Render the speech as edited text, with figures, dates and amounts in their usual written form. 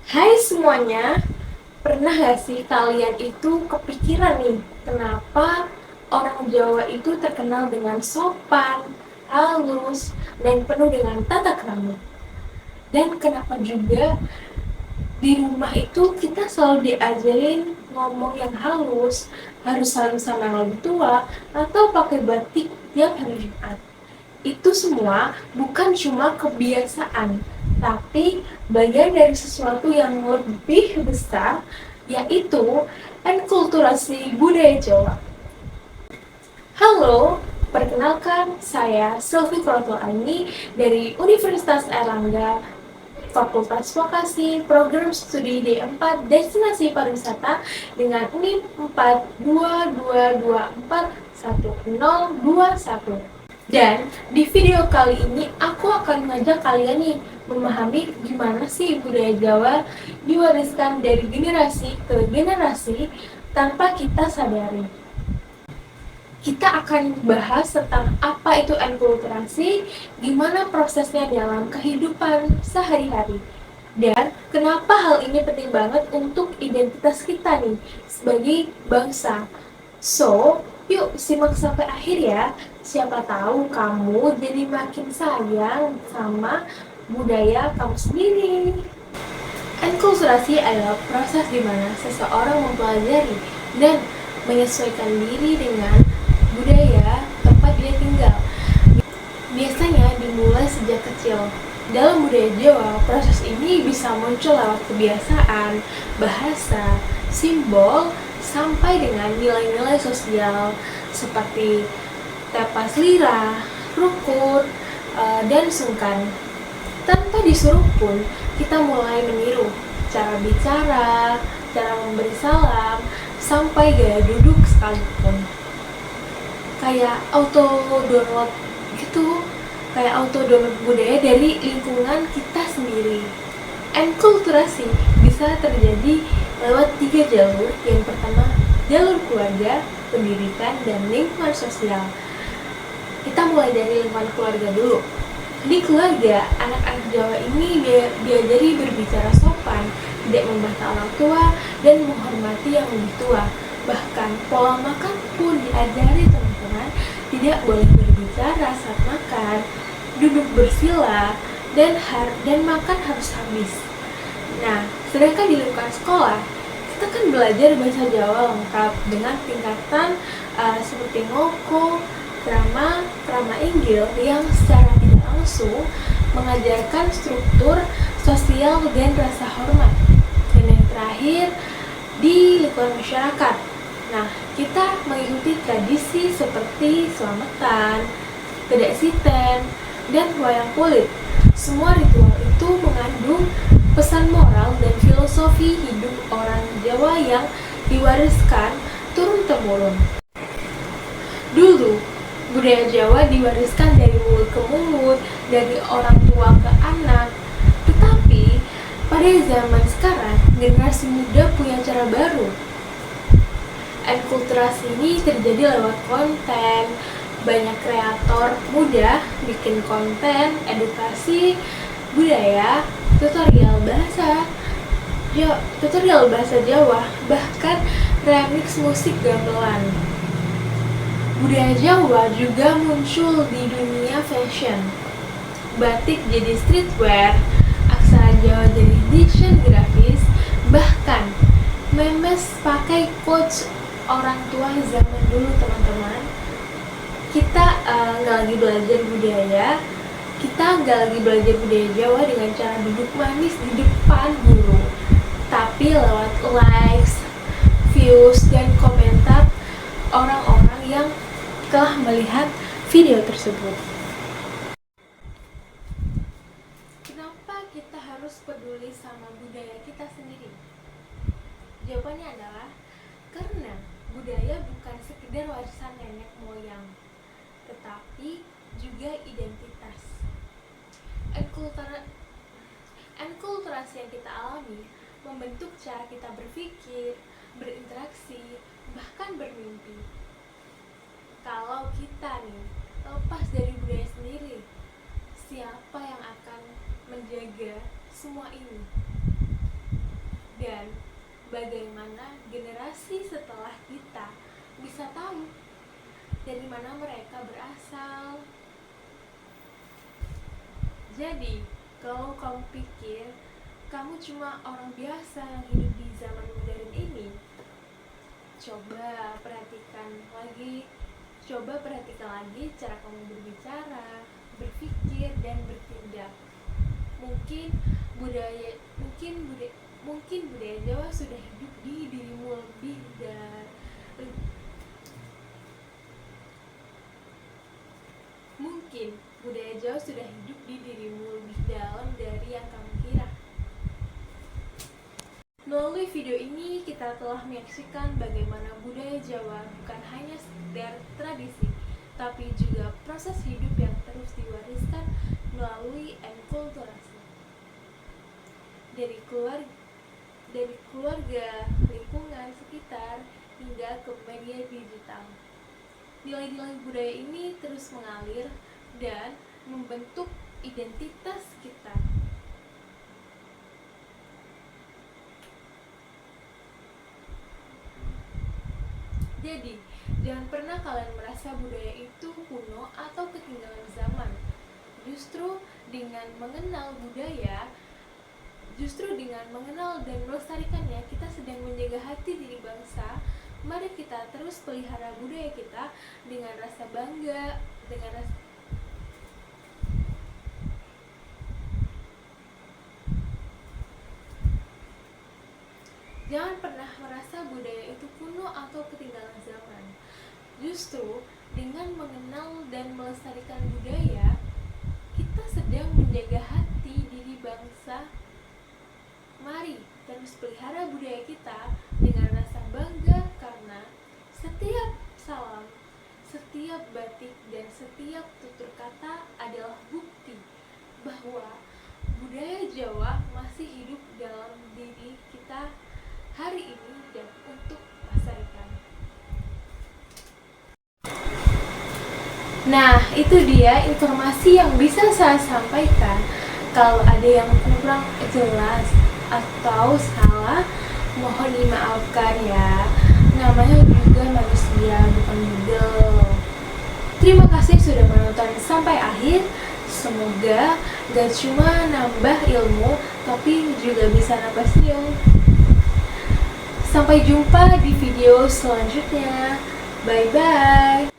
Hai semuanya, pernah gak sih kalian itu kepikiran nih, kenapa orang Jawa itu terkenal dengan sopan, halus, dan penuh dengan tata krama? Dan kenapa juga di rumah itu kita selalu diajarin ngomong yang halus, harus saling sama yang lebih tua, atau pakai batik tiap hari Jumat? Itu semua bukan cuma kebiasaan, tapi bagian dari sesuatu yang lebih besar, yaitu enkulturasi budaya Jawa. Halo, perkenalkan saya Sylvie Krotoani dari Universitas Airlangga, Fakultas Vokasi, Program Studi D4 Destinasi Pariwisata dengan NIM 422241021. Dan di video kali ini aku akan mengajak kalian nih memahami gimana sih budaya Jawa diwariskan dari generasi ke generasi tanpa kita sadari. Kita akan bahas tentang apa itu enkulturasi, gimana prosesnya dalam kehidupan sehari-hari, dan kenapa hal ini penting banget untuk identitas kita nih sebagai bangsa. So, yuk simak sampai akhir ya. Siapa tahu kamu jadi makin sayang sama budaya kamu sendiri. Enkulturasi adalah proses di mana seseorang mempelajari dan menyesuaikan diri dengan budaya tempat dia tinggal. Biasanya dimulai sejak kecil. Dalam budaya Jawa, proses ini bisa muncul lewat kebiasaan, bahasa, simbol, sampai dengan nilai-nilai sosial seperti tepas lira, rukun, dan sungkan. Tanpa disuruh pun, kita mulai meniru cara bicara, cara memberi salam, sampai gaya duduk sekalipun. Kayak auto download gitu, kayak auto download budaya dari lingkungan kita sendiri. Enkulturasi bisa terjadi lewat 3 jalur. Yang pertama, jalur keluarga, pendidikan, dan lingkungan sosial. Kita mulai dari lingkungan keluarga dulu. Di keluarga, anak-anak Jawa ini diajari berbicara sopan, tidak membantah orang tua, dan menghormati yang lebih tua. Bahkan pola makan pun diajari teman-teman, tidak boleh berbicara saat makan, duduk bersila, dan makan harus habis. Nah, sedangkan di lingkungan sekolah, kita kan belajar bahasa Jawa lengkap dengan tingkatan seperti ngoko, krama, krama inggil yang secara tidak langsung mengajarkan struktur sosial dan rasa hormat. Dan yang terakhir, di lingkungan masyarakat. Nah, kita mengikuti tradisi seperti selamatan, bedak siten, dan wayang kulit. Semua ritual itu mengandung pesan moral dan filosofi hidup orang Jawa yang diwariskan turun-temurun. Dulu, budaya Jawa diwariskan dari mulut ke mulut, dari orang tua ke anak. Tetapi, pada zaman sekarang, generasi muda punya cara baru. Enkulturasi ini terjadi lewat konten. Banyak kreator muda bikin konten edukasi budaya, tutorial bahasa Jawa, bahkan remix musik gamelan. Budaya Jawa juga muncul di dunia fashion. Batik jadi streetwear, aksara Jawa jadi desain grafis, bahkan memes pakai quotes orang tua zaman dulu, teman-teman. Kita nggak lagi belajar budaya, kita nggak lagi belajar budaya Jawa dengan cara duduk manis di depan guru, tapi lewat likes, views, dan komentar orang-orang yang telah melihat video tersebut. Kenapa kita harus peduli sama budaya kita sendiri? Jawabannya adalah karena budaya bukan sekedar warisan nenek moyang, tetapi juga identitas. Enkulturasi yang kita alami membentuk cara kita berpikir, berinteraksi, bahkan bermimpi. Kalau kita nih lepas dari budaya sendiri, siapa yang akan menjaga semua ini? bagaimana generasi setelah kita bisa tahu dari mana mereka berasal. Jadi, kalau kamu pikir kamu cuma orang biasa yang hidup di zaman modern ini, coba perhatikan lagi cara kamu berbicara, berpikir, dan bertindak. Mungkin budaya Jawa sudah hidup di dirimu lebih dari Mungkin budaya Jawa sudah hidup di dirimu lebih dalam dari yang kamu kira. Melalui video ini, kita telah menyaksikan bagaimana budaya Jawa bukan hanya sekedar tradisi, tapi juga proses hidup yang terus diwariskan melalui enkulturasi. Dari keluarga, lingkungan sekitar, hingga ke media digital. Nilai-nilai budaya ini terus mengalir dan membentuk identitas kita. Jadi, jangan pernah kalian merasa budaya itu kuno atau ketinggalan zaman. Justru dengan mengenal dan melestarikannya, kita sedang menjaga hati diri bangsa. Mari kita terus pelihara budaya kita dengan rasa bangga, Jangan pernah merasa budaya itu kuno atau ketinggalan zaman. Justru dengan mengenal dan melestarikan budaya, kita sedang menjaga hati diri bangsa. Mari terus pelihara budaya kita dengan rasa bangga, karena setiap salam, setiap batik, dan setiap tutur kata adalah bukti bahwa budaya Jawa masih hidup dalam diri kita hari ini dan untuk masa depan. Nah, itu dia informasi yang bisa saya sampaikan. Kalau ada yang kurang jelas atau salah, mohon dimaafkan ya. Namanya juga manusia, bukan Google. Terima kasih sudah menonton sampai akhir. Semoga gak cuma nambah ilmu, tapi juga bisa nambah senyum. Sampai jumpa di video selanjutnya. Bye-bye.